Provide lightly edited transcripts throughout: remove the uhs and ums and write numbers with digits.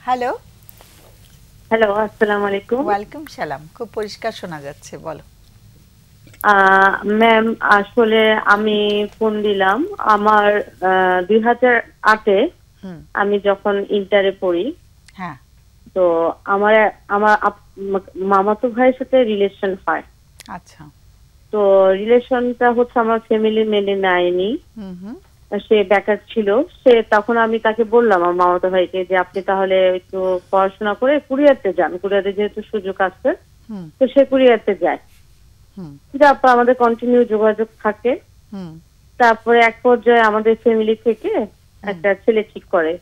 Hello. Hello, আসসালামু আলাইকুম। ওয়ালাইকুম সালাম। খুব পরিষ্কার শোনা যাচ্ছে, বলো। ম্যাম, আসলে আমি ফোন দিলাম। আমার 2008-এ হুম। আমি যখন ইন্টারে পড়ি, হ্যাঁ। তো আমার আমার মামাতো ভাইয়ের সাথে রিলেশন হয়। আচ্ছা। তো রিলেশনটা হচ্ছে আমার ফ্যামিলি মেনে নেয়নি। হুম হুম সে বেকার ছিল। তখন আমি তাকে বললাম, আমার মামাতো ভাইকে, যে আপনি তাহলে একটু পড়াশোনা করে কুরিয়ারতে যান, কুরিয়ারে যেহেতু সুযোগ আছে। হুম তো সে কুরিয়ারতে যায়, হুম তারপর আমাদের কন্টিনিউ যোগাযোগ থাকে। হুম তারপরে এক পর্যায়ে আমাদের ফ্যামিলি থেকে হুম একটা ছেলে ঠিক করে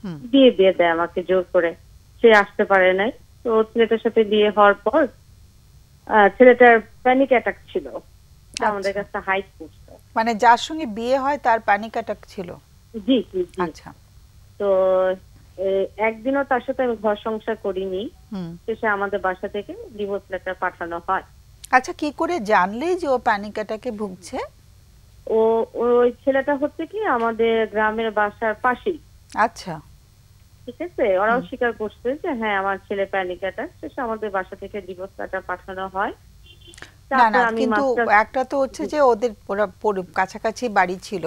হুম। বিয়ে দিয়ে দেয় আমাকে জোর করে। সে আসতে পারে নাই। তো ছেলেটার সাথে বিয়ে হওয়ার পর ছেলেটার প্যানিক অ্যাটাক ছিল, এটা আমাদের আচ্ছা, কাছে হাইট করছে। মানে যার সঙ্গে বিয়ে হয় তার প্যানিক অ্যাটাক ছিল? জি জি জি। আচ্ছা। তো একদিনও তার সাথে আমি ঘর সংসার করিনি। হুম। শেষে আমাদের বাসা থেকে ডিভোর্স লেটার পাঠানো হয়। আচ্ছা, কি করে জানলে যে ও প্যানিক অ্যাটাকে ভুগছে? ও ওই ছেলেটা হচ্ছে কি আমাদের গ্রামের বাসার পাশেই। আচ্ছা। ঠিক আছে, ওরাও হুম। স্বীকার করছে যে হ্যাঁ, আমার ছেলে প্যানিক অ্যাটাক। শেষে আমাদের বাসা থেকে ডিভোর্স লেটার পাঠানো হয়। না না, তারপর আমি কিন্তু মাস্টার। একটা তো হচ্ছে যে ওদের ওরা কাছাকাছি বাড়ি ছিল,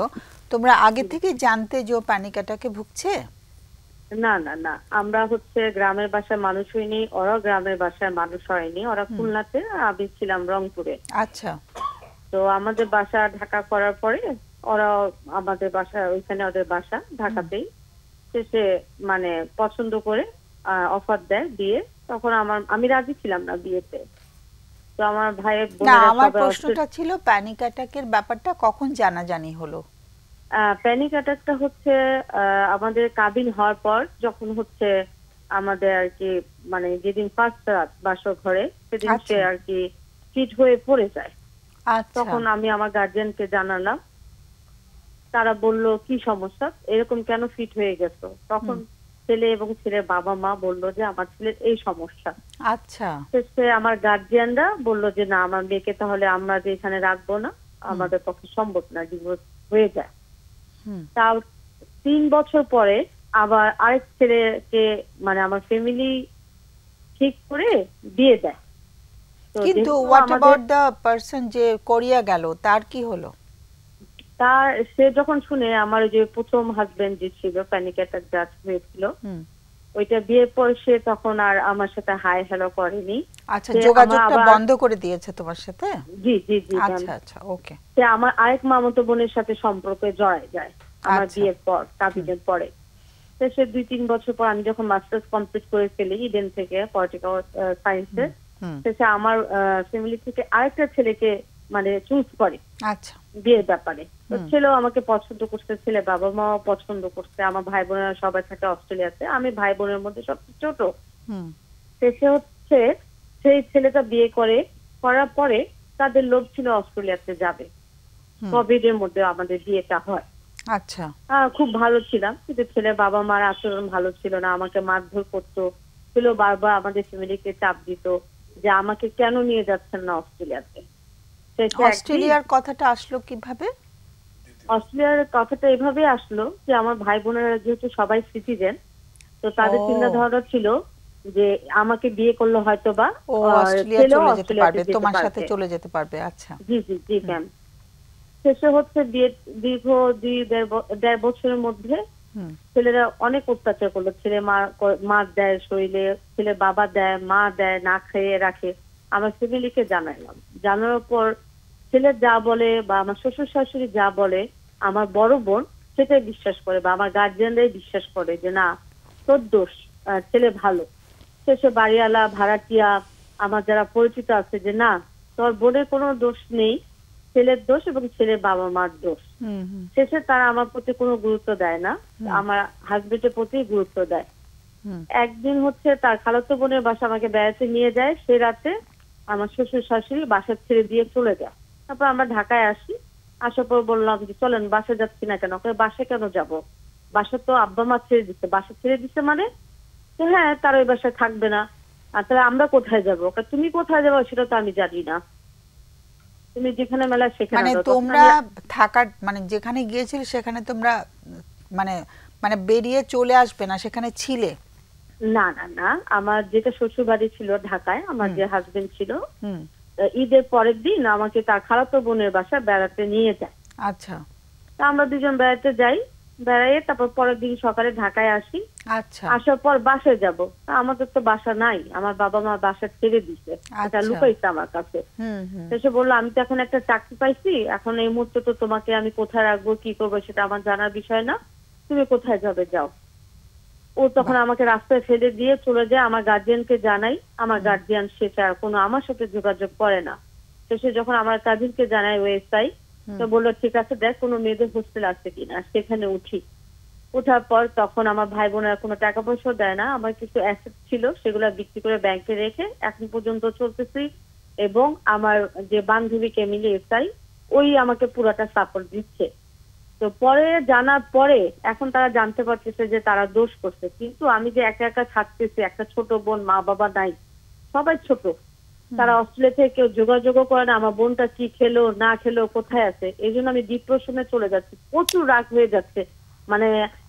তোমরা আগে থেকে জানতে যে ও প্যানিক অ্যাটাকে ভুগছে? না না না, আমরা হচ্ছে গ্রামের বাসার মানুষ হইনি, ওরাও গ্রামের বাসার মানুষ হয়নি। ওরা হুম। খুলনাতে, আমি ছিলাম রংপুরে। আচ্ছা। তো আমাদের বাসা ঢাকা করার পরে ওরাও আমাদের বাসা, ওইখানে ওদের বাসা হুম। ঢাকাতেই। শেষে মানে পছন্দ করে অফার দেয় বিয়ে। তখন আমি রাজি ছিলাম না বিয়েতে। তো আমার ভাইয়ের না, বোনেরা আমার সবাই প্রশ্নটা ছিল প্যানিক অ্যাটাকের ব্যাপারটা কখন জানাজানি হলো? প্যানিক অ্যাটাকটা হচ্ছে আমাদের কাবিন হওয়ার পর, যখন হচ্ছে আমাদের আর কি, মানে যেদিন ফার্স্ট রাত বাসর ঘরে, সেদিন সে আচ্ছা আর কি ফিট হয়ে পড়ে যায়। আচ্ছা। তখন আমি আমার গার্জিয়ানকে জানালাম। তারা বলল কি সমস্যা, এরকম কেন ফিট হয়ে গেছো? তখন হুম। ছেলে এবং ছেলের বাবা মা বলল যে আমার ছেলের এই সমস্যা। আচ্ছা। সে আমার গার্জিয়ানরা বলল যে না, আমার মেয়েকে তাহলে আমরা যে এখানে রাখবো না, হুম আমাদের পক্ষে সম্ভব না, ডিভোর্স হয়ে যায়। হুম। তাও 3 বছর পরে আবার আরেক ছেলেকে, মানে আমার ফ্যামিলি ঠিক করে বিয়ে দেয়। তো কিন্তু যেহেতু হোয়াট আমাদের, অ্যাবাউট দ্য পারসন যে কোরিয়া গেল, তার কি হলো? তার সে যখন শুনে আমার ওই যে প্রথম হাজবেন্ড যে ছিল প্যানিক অ্যাটাক যা হয়েছিল, হুম। ওইটা বিয়ের পর সে তখন আর আমার সাথে হাই হ্যালো করেনি। আচ্ছা, সে আমার যোগাযোগটা আবার, বন্ধ করে দিয়েছে তোমার সাথে? জি জি জি ম্যাম, আচ্ছা আচ্ছা, ওকে। সে আমার আরেক মামাতো বোনের সাথে সম্পর্কে জড়ায় যায় আমার আচ্ছা। বিয়ের পর, হুম কাবিনের পরে। তো সে 2-3 বছর পর, আমি যখন মাস্টার্স কমপ্লিট করে ফেলি ইডেন থেকে পলিটিক্যাল সায়েন্সে, হুম হুম। সে আমার ফ্যামিলি থেকে আরেকটা ছেলেকে মানে চুজ করে আচ্ছা। বিয়ের ব্যাপারে। তো হুম ছেলেও আমাকে পছন্দ করছে, ছেলে বাবা মাও পছন্দ করছে। আমার ভাই বোনেরা সবাই থাকে অস্ট্রেলিয়াতে, আমি ভাই বোনের মধ্যে সবচেয়ে ছোট। হুম শেষে হচ্ছে সেই ছেলেটা বিয়ে করার পরে তাদের লোভ ছিল অস্ট্রেলিয়াতে যাবে। হুম। কোভিড এর মধ্যে আমাদের বিয়েটা হয়। আচ্ছা। খুব ভালো ছিলাম, কিন্তু ছেলের বাবা মার আচরণ ভালো ছিল না, আমাকে মারধর করতো। ছিল বারবার আমাদের ফ্যামিলিকে চাপ দিত যে আমাকে কেন নিয়ে যাচ্ছেন না অস্ট্রেলিয়াতে। শেষে একদিন অস্ট্রেলিয়ার কথাটা আসলো কিভাবে? অস্ট্রেলিয়ার কথাটা এভাবে আসলো যে আমার ভাই বোনেরা যেহেতু সবাই সিটিজেন, তো তাদের ও। চিন্তাধারা ছিল যে আমাকে বিয়ে করলে হয়তো বা ও অস্ট্রেলিয়া ছেলেও চলে যেতে অস্ট্রেলিয়াতে পারবে, যেতে তোমার সাথে পারবে। চলে যেতে পারবে। আচ্ছা। জি জি জি হুম ম্যাম। শেষে হচ্ছে বিয়ে দীর্ঘ 2-1.5 বছরের মধ্যে হুম ছেলেরা অনেক অত্যাচার করলো। ছেলে মার দেয় শরীরে, ছেলের বাবা দেয়, মা দেয়, না খেয়ে রাখে। আমার ফ্যামিলিকে জানাইলাম। জানানোর পর ছেলে যা বলে বা আমার শ্বশুর শাশুড়ি যা বলে, আমার বড় বোন সেটাই বিশ্বাস করে, বা আমার গার্জিয়ানরাই বিশ্বাস করে যে না, তোর দোষ, ছেলে ভালো। শেষে বাড়িওয়ালা, ভাড়াটিয়া, আমার যারা পরিচিত আছে, যে না, তোর বোনের কোনো দোষ নেই, ছেলের দোষ এবং ছেলের বাবা মার দোষ। হুম হুম শেষে তারা আমার প্রতি কোনো গুরুত্ব দেয় না, হুম আমার হাজবেন্ডের প্রতি গুরুত্ব দেয়। হুম। একদিন হচ্ছে তার খালাতো বোনের বাসা আমাকে বেড়াতে নিয়ে যায়, সে রাতে আমার শ্বশুর শাশুড়ি বাসা ছেড়ে দিয়ে চলে যায়। তারপর আমরা ঢাকায় আসি। আসার পর বললাম যে চলেন, বাসা যাচ্ছি না কেন? বাসা কেন যাব? বাসা তো আব্বা মা ছেড়ে দিচ্ছে। বাসা ছেড়ে দিচ্ছে মানে? তো হ্যাঁ, তার ওই বাসায় থাকবে না। আর তাহলে আমরা কোথায় যাবো? তুমি কোথায় যাবো সেটা তো আমি জানি না, তুমি যেখানে মেলা সেখানে মানে যাও। তখন তোমরা আমি, থাকার, মানে যেখানে গিয়েছিলে সেখানে তোমরা মানে মানে বেরিয়ে চলে আসবে না, সেখানে ছিলে? না না না, আমার যেটা শ্বশুর বাড়ি ছিল ঢাকায়, আমার যে হাজবেন্ড ছিল, হুম। ঈদের পরের দিন আমাকে তার খালাতো বোনের বাসায় বেড়াতে নিয়ে যায়। আচ্ছা তা আমরা দুজন বেড়াতে যাই, বেড়াইয়ে তারপর পরের দিন সকালে ঢাকায় আসি। আচ্ছা আসার পর বাসায় যাব, তা আমাদের তো বাসা নাই, আমার বাবা মা বাসা ছেড়ে দিছে, এটা আচ্ছা। লুকাইছে আমার কাছে। হুম হুম। তো সে বললো আমি তো এখন একটা চাকরি পাইছি, এখন এই মুহূর্তে তো তোমাকে আমি কোথায় রাখবো কি করবো সেটা আমার জানার বিষয় না, তুমি কোথায় যাবে যাও। ও তখন বাহ। আমাকে রাস্তায় ফেলে দিয়ে চলে যায়, আমার গার্জিয়ানকে জানাই, আমার গার্জিয়ান সেটা আর কোনো আমার সাথে যোগাযোগ করে না। শেষে যখন আমার কাজিনকে জানাই ওএসআই, তো বললো ঠিক আছে দেখ কোনো মেয়েদের হোস্টেল আছে কিনা, সেখানে উঠি। ওঠার পর তখন আমার ভাই বোনেরা কোনো টাকা পয়সা দেয় না, আমার কিছু অ্যাসেট ছিল সেগুলো বিক্রি করে ব্যাংকে রেখে এখন পর্যন্ত চলতেছি। এবং আমার যে বান্ধবীকে মিলে এসআই, ওই আমাকে পুরোটা সাপোর্ট দিচ্ছে। তো পরে জানার পরে এখন তারা জানতে পারতেছে যে তারা দোষ করছে, কিন্তু আমি যে একা একা থাকতেছি, একটা ছোট বোন, মা বাবা নাই, সবাই ছোট, তারা অস্ট্রেলিয়া থেকে কেউ যোগাযোগও করে না, আমার বোনটা কি খেলো না খেলো কোথায় আছে, এই জন্য আমি ডিপ্রেশনে চলে যাচ্ছি, প্রচুর রাগ হয়ে যাচ্ছে। মানে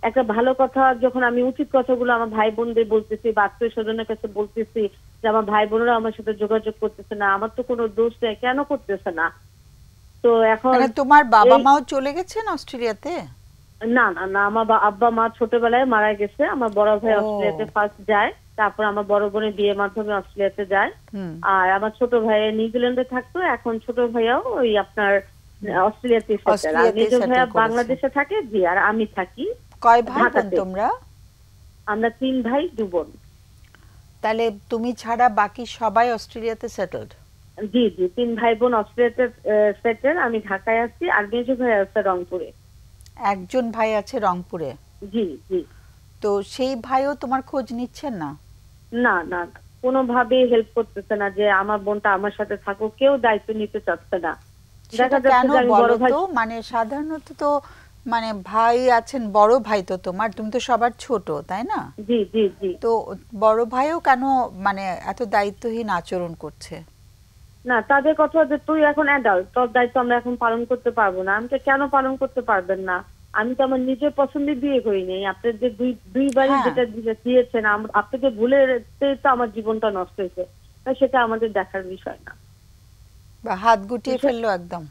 একটা ভালো কথা যখন আমি উচিত কথাগুলো আমার ভাই বোনদের বলতেছি বা আত্মীয় স্বজনের কাছে বলতেছি যে আমার ভাই বোনেরা আমার সাথে যোগাযোগ করতেছে না, আমার তো কোনো দোষ নেই, কেন করতেছে না। তো এখন মানে তোমার বাবা এই মাও চলে গেছেন অস্ট্রেলিয়াতে? না না না, আমার আব্বা মা ছোটবেলায় মারা গেছে, আমার বড় ভাই ও। অস্ট্রেলিয়াতে ফার্স্ট যায়, তারপর আমার বড় বোনের বিয়ের মাধ্যমে অস্ট্রেলিয়াতে যায়। হুম। আর আমার ছোট ভাই নিউজিল্যান্ডে থাকতো, এখন ছোট ভাইয়াও ওই আপনার অস্ট্রেলিয়াতে সেটেল, আর অস্ট্রেলিয়াতে মেজ সেটেল ভাইয়া করেছে। বাংলাদেশে থাকে, জি, আর আমি থাকি কয় ভাই বোন ঢাকাতে। তোমরা? আমরা 3 ভাই 2 বোন। তাহলে তুমি ছাড়া বাকি সবাই অস্ট্রেলিয়াতে সেটেলড? জি জি, 3 ভাই বোন অস্ট্রেলিয়াতে সেটেল, আমি ঢাকায় আছি, আর মেজ ভাই আছে রংপুরে। একজন ভাই আছে রংপুরে? জি জি। তো সেই ভাইও তোমার খোঁজ নিচ্ছেন না? না না না, কোনোভাবে হেল্প করতেছে না যে আমার বোনটা আমার সাথে থাকুক, কেউ দায়িত্ব নিতে চাচ্ছে না। সেটা দেখা যাচ্ছে কেন যে আমি বড় বলো ভাই, তো? মানে সাধারণত তো মানে ভাই আছেন, বড় ভাই তো তোমার, তুমি তো সবার ছোট তাই না? জি জি জি। তো বড় ভাইও কেন মানে এত দায়িত্বহীন আচরণ করছে? না, তাদের কথা যে তুই এখন অ্যাডাল্ট, তোর দায়িত্ব আমরা এখন পালন করতে পারবো না। আমি তো কেন পালন করতে পারবেন না? আমি তো আমার নিজের পছন্দে বিয়ে করিনি, আপনার যে দুইবারই হ্যাঁ, যেটা দিয়েছেন, আপনাকে ভুলে তো আমার জীবনটা নষ্ট হয়েছে, তাই সেটা আমাদের দেখার বিষয় না। বা হাত গুটিয়ে ফেললো একদম?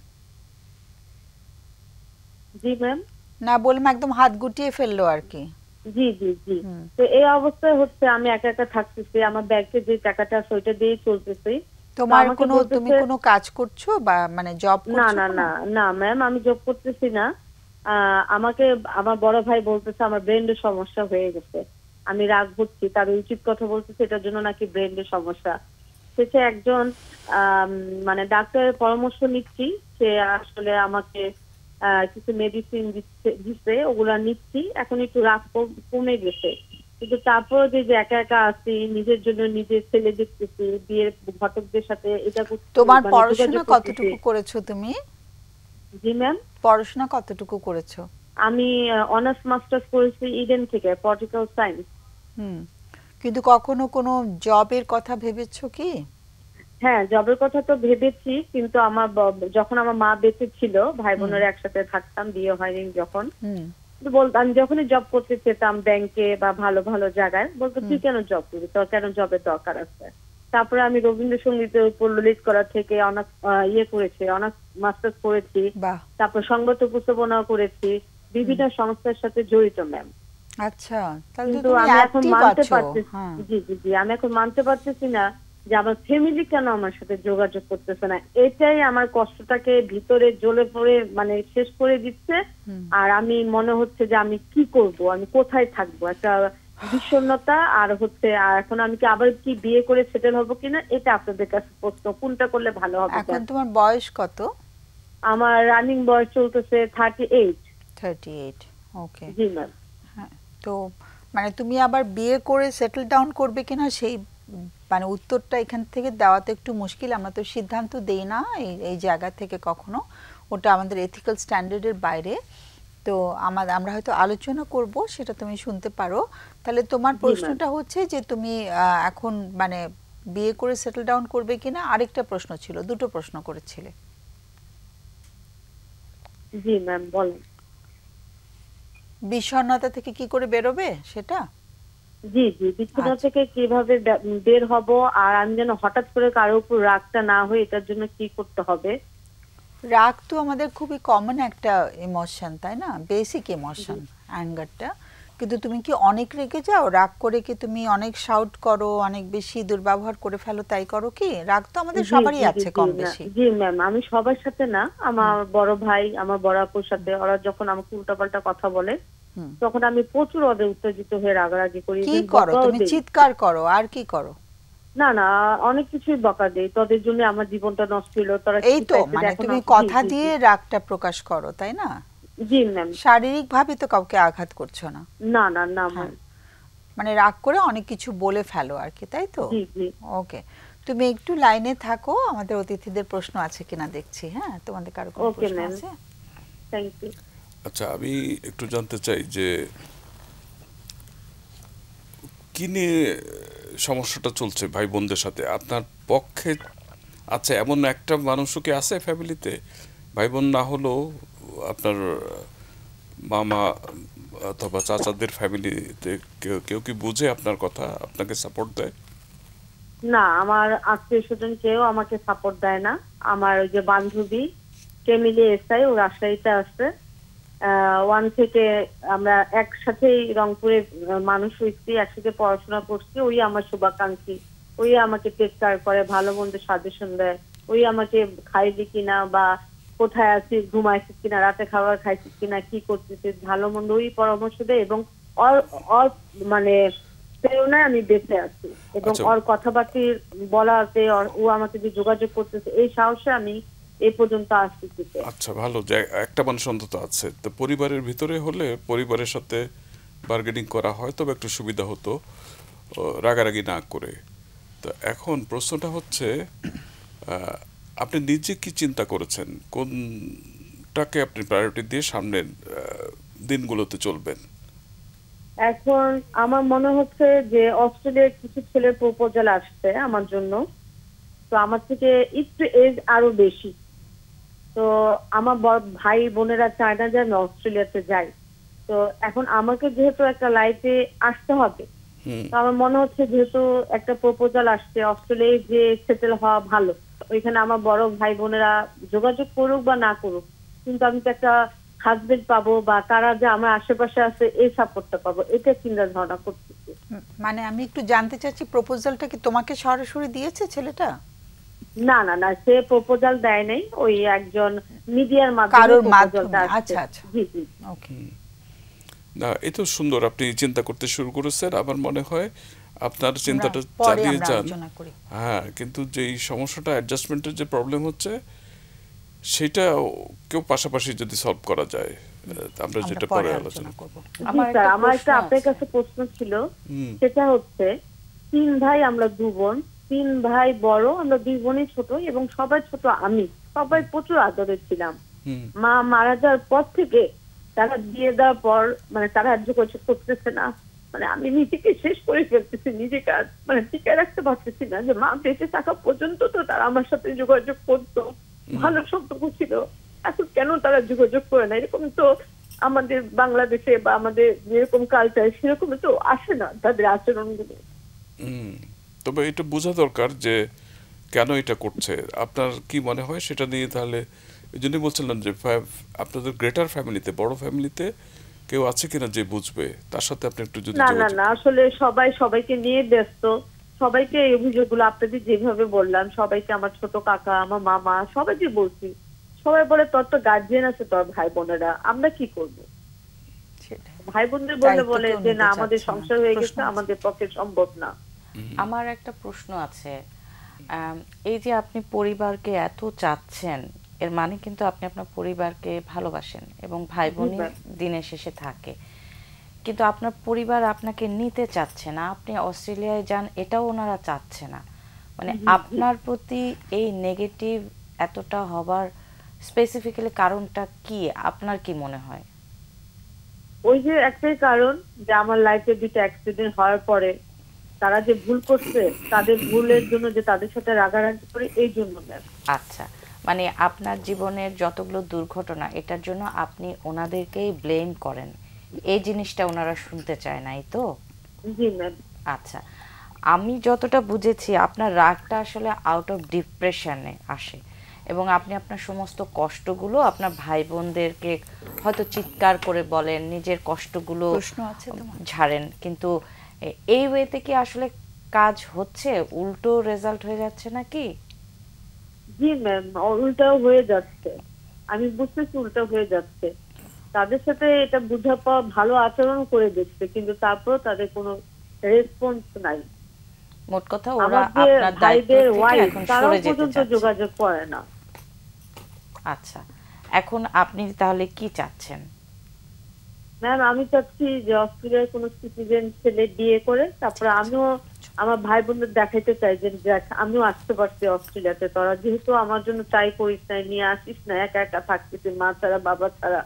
জি ম্যাম। না, বললাম একদম হাত গুটিয়ে ফেললো আর কি। জি জি জি। হুম। তো এই অবস্থায় হচ্ছে আমি একা একা থাকতেছি, আমার ব্যাংকে যে টাকাটা আছে ওইটা দিয়েই চলতেছি। তো তোমার আমাকে কোনো, তুমি বলতেছে কোনো কাজ করছো বা মানে জব না করছো না কোনো? না না ম্যাম, আমি জব করতেছি না। আমাকে আমার বড় ভাই বলতেছে আমার ব্রেনের সমস্যা হয়ে গেছে, আমি রাগ হচ্ছি, তার উচিত কথা বলতেছে, এটার জন্য নাকি ব্রেনের সমস্যা। শেষে একজন আম, মানে ডাক্তারের পরামর্শ নিচ্ছি, সে আসলে আমাকে কিছু মেডিসিন দিচ্ছে, ওগুলা নিচ্ছি, এখন একটু রাগ কমে গেছে। কিন্তু তারপরে যে একা একা আছি, নিজের জন্য নিজের ছেলে দেখতেছি, বিয়ের ঘটকদের সাথে এটা করতেছি, তোমার মানে যোগাযোগ পড়াশোনা করতেছি। কতটুকু করেছো তুমি? জি ম্যাম। পড়াশোনা কতটুকু করেছো? আমি অনার্স মাস্টার্স করেছি ইডেন থেকে, পলিটিক্যাল সায়েন্স। হুম। কিন্তু কখনো কোনো জবের কথা ভেবেছো কি? হ্যাঁ, জবের কথা তো ভেবেছি, কিন্তু আমার যখন আমার মা বেঁচে ছিল, ভাই বোনেরা একসাথে থাকতাম, বিয়ে হয়নি যখন, হুম। তো বলতাম, আমি যখনই জব করতে চেতাম ব্যাংকে বা ভালো ভালো জায়গায়, বলতো তুই কেন জব করবি, তোর কেন জবের দরকার আছে। তারপরে আমি রবীন্দ্রসঙ্গীতের উপর ললিত করা থেকে অনার্স করেছি, অনার্স মাস্টার্স করেছি, বাহ। তারপর সংবাদ উপস্থাপনাও করেছি, বিভিন্ন সংস্থার সাথে জড়িত ম্যাম। আচ্ছা, তাহলে তো কিন্তু তুমি আমি এখন অ্যাক্টিভ মানতে আছো। পারতেছি, হ্যাঁ। জি জি জি, আমি এখন মানতে পারতেছি না যে আমার ফ্যামিলি কেন আমার সাথে যোগাযোগ করতেছে না, এটাই আমার কষ্টটাকে ভিতরে জ্বলে পড়ে মানে শেষ করে দিচ্ছে। আর আমি মনে হচ্ছে যে আমি কি করব, আমি কোথায় থাকবো, একটা বিষণ্ণতা, আর হচ্ছে আর এখন আমি কি আবার কি বিয়ে করে সেটেল হবো কিনা, এটা আপনাদের কাছে প্রশ্ন, কোনটা করলে ভালো হবে এখন স্যার? তোমার বয়স কত? আমার রানিং বয়স চলতেছে 38। 38। ওকে। জি ম্যাম। হ্যাঁ। তো মানে তুমি আবার বিয়ে করে সেটেল ডাউন করবে কিনা সেই মানে উত্তরটা এখান থেকে দেওয়া তো একটু মুশকিল। আমরা তো সিদ্ধান্ত দেই না এই এই জায়গা থেকে কখনো, ওটা আমাদের এথিক্যাল স্ট্যান্ডার্ডের বাইরে। তো আমরা হয়তো আলোচনা করব, সেটা তুমি শুনতে পারো। তাহলে তোমার জি ম্যাম। প্রশ্নটা হচ্ছে যে তুমি এখন মানে বিয়ে করে সেটেল ডাউন করবে কিনা। আরেকটা প্রশ্ন ছিল, দুটো প্রশ্ন করেছিলে। জি ম্যাম বলেন। বিষণ্ণতা থেকে কি করে বেরোবে সেটা? জি জি, বিচ্ছুরণ আচ্ছা, থেকে কিভাবে বের হব, আর আমি যেন হঠাৎ করে কারোর উপর রাগটা না হই, এটার জন্য কি করতে হবে? রাগ তো আমাদের খুবই কমন একটা ইমোশন, তাই না? বেসিক জি ইমোশন অ্যাঙ্গারটা। কিন্তু তুমি কি অনেক রেগে যাও? রাগ করে কি তুমি অনেক শাউট করো, অনেক বেশি দুর্ব্যবহার করে ফেলো, তাই করো কি? রাগ তো আমাদের জি সবারই জি জি আছে জি কম না, বেশি। জি ম্যাম, আমি সবার সাথে না, আমার বড় ভাই, আমার বড় আপুর সাথে ওরা যখন আমাকে উল্টাপাল্টা কথা বলে, হুম। তখন আমি প্রচুর ওদের উত্তেজিত হয়ে রাগারাগি করি, কি ইভেন করো বকাও তুমি? দেই। চিৎকার করো আর কি করো? না না, অনেক কিছুই বকা দেই, তোদের জন্য আমার জীবনটা নষ্ট হলো, তোরা এই কি তো পাইছে মানে দেখো না। তুমি জি কথা জি জি দিয়ে রাগটা প্রকাশ করো, তাই না? জি ম্যাম। শারীরিক ভাবে তো কাউকে আঘাত করছো না। না না না হ্যাঁ, ম্যাম। মানে রাগ করে অনেক কিছু বলে ফেলো আর কি, তাই তো? জি জি। ওকে, তুমি একটু লাইনে থাকো, আমাদের অতিথিদের প্রশ্ন আছে কিনা দেখছি। হ্যাঁ, তোমাদের কারো কোনো ওকে প্রশ্ন ম্যাম, আছে? Thank you. আচ্ছা, আমি একটু জানতে চাই যে কি নিয়ে সমস্যাটা চলছে ভাই বোনদের সাথে আপনার পক্ষে? আচ্ছা, এমন একটা মানুষও কি আছে ফ্যামিলিতে, ভাই বোন না হলেও আপনার মামা অথবা চাচাদের ফ্যামিলিতে কেউ কেউ কি বুঝে আপনার কথা, আপনাকে সাপোর্ট দেয়? না, আমার আত্মীয় স্বজন কেউ আমাকে সাপোর্ট দেয় না। আমার ওই যে বান্ধবী কেমিলি এসআই, ও রাজশাহীতে আছে, ওয়ান থেকে আমরা একসাথেই রংপুরে মানুষ হয়েছি, একসাথে পড়াশোনা করছি। ওই আমার শুভাকাঙ্ক্ষী, ওই আমাকে টেক কেয়ার করে, ভালো মন্দ সাজেশন দেয়। ওই আমাকে খাইলি কিনা, বা কোথায় আছিস, ঘুমাইছিস কিনা, রাতে খাবার খাইছিস কিনা, কি করতেছিস, ভালো মন্দ ওই পরামর্শ দেয়। এবং ওর ওর মানে প্রেরণায় আমি বেঁচে আছি, এবং আচ্ছা, ওর কথাবার্তি বলাতে ও আমাকে যে যোগাযোগ করতেছে, এই সাহসে আমি এই পর্যন্ত আসতেছি। আচ্ছা, ভালো যে একটা মানুষ অন্তত আছে। তো পরিবারের ভিতরে হলে পরিবারের সাথে বার্গেনিং করা হয় তবে একটু সুবিধা হতো, রাগারাগি না করে। তো এখন প্রশ্নটা হচ্ছে, আহ, আপনি নিজে কি চিন্তা করেছেন, কোনটাকে আপনি প্রায়োরিটি দিয়ে সামনের দিনগুলোতে চলবেন? এখন আমার মনে হচ্ছে যে অস্ট্রেলিয়ার কিছু ছেলের প্রপোজাল আসছে আমার জন্য। তো আমার থেকে একটু এজ আরো বেশি। তো আমার ভাই বোনেরা চায় না যে আমি অস্ট্রেলিয়াতে যাই। তো এখন আমাকে যেহেতু একটা লাইফে আসতে হবে, হুম। তো আমার মনে হচ্ছে যেহেতু একটা প্রপোজাল আসছে, অস্ট্রেলিয়ায় যে সেটেল হওয়া ভালো। ওইখানে আমার বড় ভাই বোনেরা যোগাযোগ করুক বা না করুক, কিন্তু আমি তো একটা হাজবেন্ড পাবো, বা তারা যে আমার আশেপাশে আছে এই সাপোর্টটা পাবো, এটা চিন্তা ধারণা করতেছি। মানে আমি একটু জানতে চাচ্ছি, প্রপোজালটা কি তোমাকে সরাসরি দিয়েছে ছেলেটা? না না না, সে প্রপোজাল দেয় নাই, ওই একজন মিডিয়ার মাধ্যমে কারোর প্রপোজালটা মাধ্যমে? আসছে। আচ্ছা আচ্ছা, জি জি। ওকে। না, এ তো সুন্দর, আপনি চিন্তা করতে শুরু করেছেন। আমার মনে হয় আপনার আমরা চিন্তাটা পরে চালিয়ে আমরা যান। আলোচনা করি। হ্যাঁ, কিন্তু যেই সমস্যাটা, অ্যাডজাস্টমেন্টের যে প্রবলেম হচ্ছে, সেটা কেউ পাশাপাশি যদি সলভ করা যায়, আমরা আমরা যেটা পরে পরে আলোচনা আলোচনা। করব। জি আমার স্যার, একটা আমার প্রশ্ন একটা আপনার আছে। কাছে প্রশ্ন ছিল। হুম। সেটা হচ্ছে, 3 ভাই আমরা 2 বোন, 3 ভাই বড়, আমরা 2 বোনই ছোট, এবং সবাই ছোট আমি, সবাই প্রচুর আদরের ছিলাম। হুম। মা মারা যাওয়ার পর থেকে তারা বিয়ে দেওয়ার পর, মানে তারা আর যোগাযোগ করতেছে না। মানে আমি নিজেকে শেষ করে ফেলতেছি, নিজেকে আর মানে টিকে রাখতে পারতেছি না, যে মা বেঁচে থাকা পর্যন্ত তো তারা আমার সাথে যোগাযোগ করতো, ভালো সম্পর্ক ছিল। এখন কেন তারা যোগাযোগ করে না? এরকম তো আমাদের বাংলাদেশে বা আমাদের যেরকম কালচার, সেরকম তো আসে না তাদের আচরণগুলো। হুম। তবে এটা বোঝা দরকার যে কেন এটা করছে। আপনার কি মনে হয় সেটা নিয়ে তাহলে, এই জন্যই বলছিলাম যে আপনাদের গ্রেটার ফ্যামিলিতে, বড় ফ্যামিলিতে কেউ আছে কিনা যে বুঝবে, তার সাথে আপনি একটু যদি না না যোগাযোগ। না, আসলে সবাই সবাইকে নিয়ে ব্যস্ত। সবাইকে এই অভিযোগগুলো আপনাদের যেভাবে বললাম, সবাইকে, আমার ছোট কাকা, আমার মামা, সবাইকে বলছি। সবাই বলে তোর তো গার্জিয়ান আছে, তোর ভাই বোনেরা, আমরা কি করব? সেটাই, ভাই বোনদের বললে দায়িত্ব বলে কেউ যে নিতে না, আমাদের চাচ্ছে না। সংসার হয়ে প্রশ্ন গেছে, আছে? আমাদের পক্ষে সম্ভব না। আমার একটা প্রশ্ন আছে। এই যে আপনি পরিবারকে এত চাচ্ছেন, এর মানে কিন্তু আপনি আপনার পরিবারকে ভালোবাসেন এবং ভাই জি বোনই ম্যাম। দিনের শেষে থাকে। কিন্তু আপনার পরিবার আপনাকে নিতে চাচ্ছে না, আপনি অস্ট্রেলিয়ায় যান এটাও ওনারা চাচ্ছে না। মানে জি জি। আপনার প্রতি এই নেগেটিভ এতটা হবার স্পেসিফিক্যালি কারণটা কি, আপনার কি মনে হয়? ওই যে একটাই কারণ, যে আমার লাইফে 2টা অ্যাক্সিডেন্ট হওয়ার পরে তারা যে ভুল করছে, তাদের ভুলের জন্য যে তাদের সাথে রাগারাগি করে, এই জন্য ম্যাম। আচ্ছা, মানে আপনার জীবনের যতগুলো দুর্ঘটনা এটার জন্য আপনি ওনাদেরকেই ব্লেম করেন, এই জিনিসটা ওনারা শুনতে চায় নাই তো? জি ম্যাম। আচ্ছা, আমি যতটা বুঝেছি আপনার রাগটা আসলে আউট অফ ডিপ্রেশনে আসে, এবং আপনি আপনার সমস্ত কষ্টগুলো আপনার ভাই বোনদেরকে হয়তো চিৎকার করে বলেন, নিজের কষ্টগুলো প্রশ্ন আছে তোমার? ঝাড়েন, কিন্তু এই ওয়েতে কি আসলে কাজ হচ্ছে? উল্টো রেজাল্ট হয়ে যাচ্ছে নাকি? জি ম্যাম, উল্টাও হয়ে যাচ্ছে। আমি বুঝতেছি উল্টা হয়ে যাচ্ছে। তাদের সাথে এটা বুঝা পাওয়া, ভালো আচরণ করে দেখছে, কিন্তু তারপর তাদের কোনো রেসপন্স নাই। মোট কথা ওরা আমার যে আপনার দায়িত্ব ভাইদের থেকে ওয়াইফ, এখন তারাও সরে যেতে পর্যন্ত চাচ্ছে। যোগাযোগ করে না। আচ্ছা, এখন আপনি তাহলে কি চাচ্ছেন? ম্যাম, আমি চাচ্ছি যে অস্ট্রেলিয়ার কোনো সিটিজেন ছেলে বিয়ে করে তারপরে আমিও আমার ভাই বোনদের দেখাইতে চাই যে দেখ, আমিও আসতে পারছি অস্ট্রেলিয়াতে, তোরা যেহেতু আমার জন্য ট্রাই করিস না, নিয়ে আসিস না, একা একা থাকতেছি মা ছাড়া বাবা ছাড়া।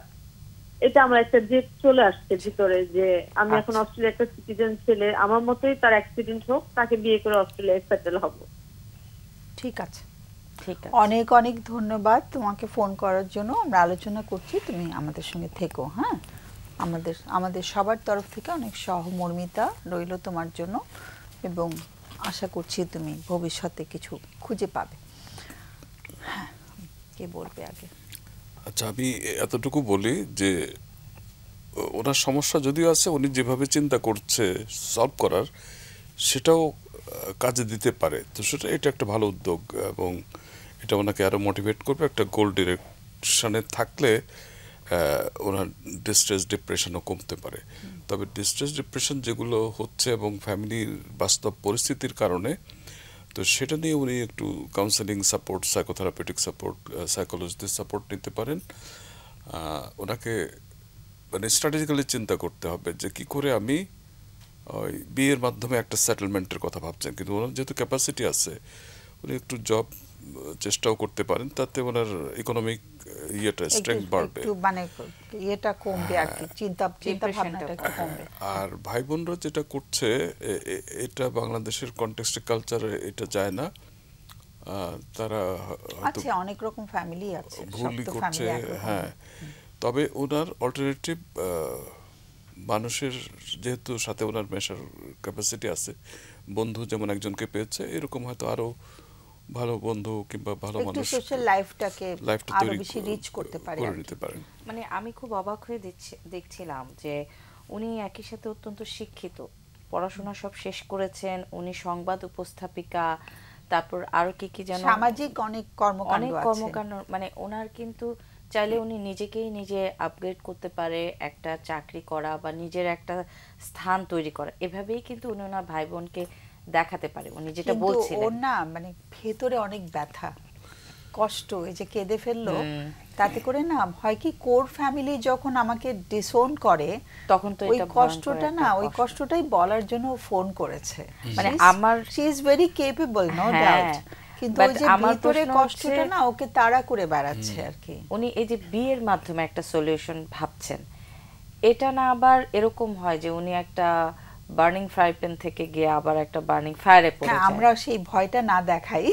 এটা আমার একটা জেদ চলে আসছে ভিতরে যে আমি এখন আচ্ছা। অস্ট্রেলিয়া একটা সিটিজেন ছেলে, আমার মতোই তার অ্যাক্সিডেন্ট হোক, তাকে বিয়ে করে অস্ট্রেলিয়ায় সেটেল হব। ঠিক আছে, ঠিক আছে। অনেক অনেক ধন্যবাদ তোমাকে ফোন করার জন্য। আমরা আলোচনা করছি, তুমি আমাদের সঙ্গে থেকো। হ্যাঁ, আমাদের আমাদের সবার তরফ থেকে অনেক সহমর্মিতা রইল তোমার জন্য, এবং আশা করছি তুমি ভবিষ্যতে কিছু খুঁজে পাবে। হ্যাঁ, কে বলবে আগে? আচ্ছা, আমি এতটুকু বলি যে ওনার সমস্যা যদিও আছে, উনি যেভাবে চিন্তা করছে সলভ করার, সেটাও কাজে দিতে পারে। তো এটা একটা ভালো উদ্যোগ, এবং এটা ওনাকে আরো মোটিভেট করবে। একটা গোল ডিরেকশনে থাকলে ওনার ডিস্ট্রেস ডিপ্রেশনও কমতে পারে। তবে ডিস্ট্রেস ডিপ্রেশন যেগুলো হচ্ছে এবং ফ্যামিলির বাস্তব পরিস্থিতির কারণে, তো সেটা নিয়ে উনি একটু কাউন্সেলিং সাপোর্ট, সাইকোথেরাপিউটিক সাপোর্ট, সাইকোলজিস্টের সাপোর্ট নিতে পারেন। ওনাকে মানে স্ট্র্যাটেজিক্যালি চিন্তা করতে হবে যে কি করে আমি ওই বিয়ের মাধ্যমে একটা সেটেলমেন্টের কথা ভাবছেন, কিন্তু ওনার যেহেতু ক্যাপাসিটি আছে, উনি একটু জব চেষ্টাও করতে পারেন, তাতে ওনার ইকোনমিক স্ট্রেংথ বাড়বে। একটু মানে ইয়েটা কমবে আর কি, চিন্তা চিন্তা Depressionটা ভাবনাটা একটু কমবে। আর ভাই বোনরা যেটা করছে, এটা বাংলাদেশের কনটেক্সটে কালচারে এটা যায় না। তারা হয়তো আছে, অনেক রকম ফ্যামিলি আছে, সব ভুলই তো করছে। ফ্যামিলি একরকম হ্যাঁ, তবে ওনার অল্টারনেটিভ মানুষের যেহেতু সাথে ওনার মেশার ক্যাপাসিটি আছে, বন্ধু যেমন একজনকে পেয়েছে, এরকম হয়তো আরো ভালো বন্ধু কিংবা ভালো একটু মানুষ সোশ্যাল লাইফটাকে লাইফটা আরো তৈরি বেশি রিচ করতে পারে করে আর কি। নিতে পারেন। মানে আমি খুব অবাক হয়ে দেখছিলাম যে উনি একই সাথে অত্যন্ত শিক্ষিত, পড়াশোনা সব শেষ করেছেন, উনি সংবাদ উপস্থাপিকা, তারপর আরো কি কি যেন সামাজিক অনেক কর্মকাণ্ড অনেক আছে। কর্মকাণ্ড, মানে ওনার কিন্তু চাইলে উনি নিজেকেই নিজে আপগ্রেড করতে পারে, একটা চাকরি করা বা নিজের একটা স্থান তৈরি করা, এভাবেই কিন্তু উনি ওনার ভাই বোনকে দেখাতে পারে, উনি যেটা কিন্তু বলছিলেন। ওর না মানে ভেতরে অনেক ব্যথা কষ্ট, এই যে কেঁদে ফেললো, তাতে করে না হয় কি, কোর ফ্যামিলি যখন আমাকে ডিসওন করে, তখন তো ওই এটা ভয়ঙ্কর কষ্টটা একটা না, ওই কষ্ট। কষ্টটাই বলার জন্য ফোন করেছে। মানে আমার she is very capable, no হ্যাঁ, ডাউট, কিন্তু but ওই যে আমার ভিতরে প্রশ্ন কষ্টটা হচ্ছে- না ওকে তাড়া করে বেড়াচ্ছে আর কি। উনি এই যে বিয়ের মাধ্যমে একটা সলিউশন ভাবছেন, এটা না আবার এরকম হয় যে উনি একটা বার্নিং ফ্রাই প্যান থেকে গিয়ে আবার একটা বার্নিং ফায়ারে পড়ে হ্যাঁ, যায়? আমরা সেই ভয়টা না দেখাই,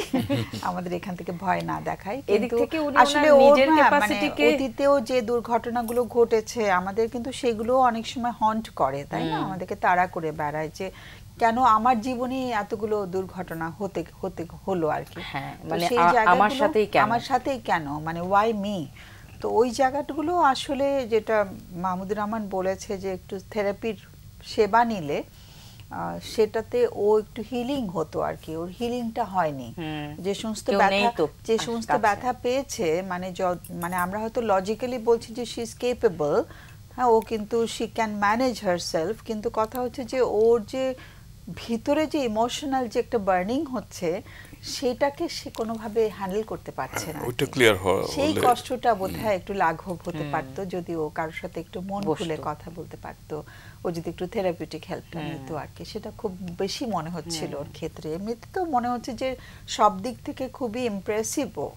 আমাদের এখান থেকে ভয় না দেখাই, এদিক কিন্তু থেকে উনি আসলে ওনার ওর নিজের না, মানে ক্যাপাসিটিকে অতীতেও যে দুর্ঘটনাগুলো ঘটেছে আমাদের, কিন্তু সেগুলো অনেক সময় হন্ট করে, তাই না, আমাদেরকে তাড়া করে বেড়ায় যে কেন আমার জীবনে এতগুলো দুর্ঘটনা হতে হতে হলো আর কি। হ্যাঁ, তো মানে সেই আমার জায়গাগুলো সাথেই কেন? আমার সাথেই কেন, মানে ওয়াই মি। তো ওই জায়গাগুলো আসলে যেটা মাহমুদুর রহমান বলেছে যে একটু থেরাপির সেবা নিলে সেটাতে ও একটু হিলিং হতো আর কি, ওর হিলিংটা হয়নি। যে সমস্ত কেউ নেই ব্যথা, তো যে সমস্ত কাছে। ব্যথা পেয়েছে, মানে মানে আমরা হয়তো লজিক্যালি বলছি যে শি ইজ কেপেবল, হ্যাঁ, ও কিন্তু শি ক্যান ম্যানেজ হারসেলফ, কিন্তু কথা হচ্ছে যে ওর যে ভিতরে যে ইমোশনাল যে একটা বার্নিং হচ্ছে, সেটাকে সে কোনোভাবে হ্যান্ডেল করতে পারছে না আর ওইটা কি। ক্লিয়ার সেই হলে কষ্টটা বোধহয় একটু লাঘব হতে পারতো যদি ও কারোর সাথে একটু মন খুলে বসতো। কথা বলতে পারতো, ও যদি একটু থেরাপিউটিক হেল্পটা নিত আর কি। সেটা খুব বেশি মনে হচ্ছিল ওর ক্ষেত্রে। এমনিতে তো মনে হচ্ছে যে সব দিক থেকে খুবই ইমপ্রেসিভ ও।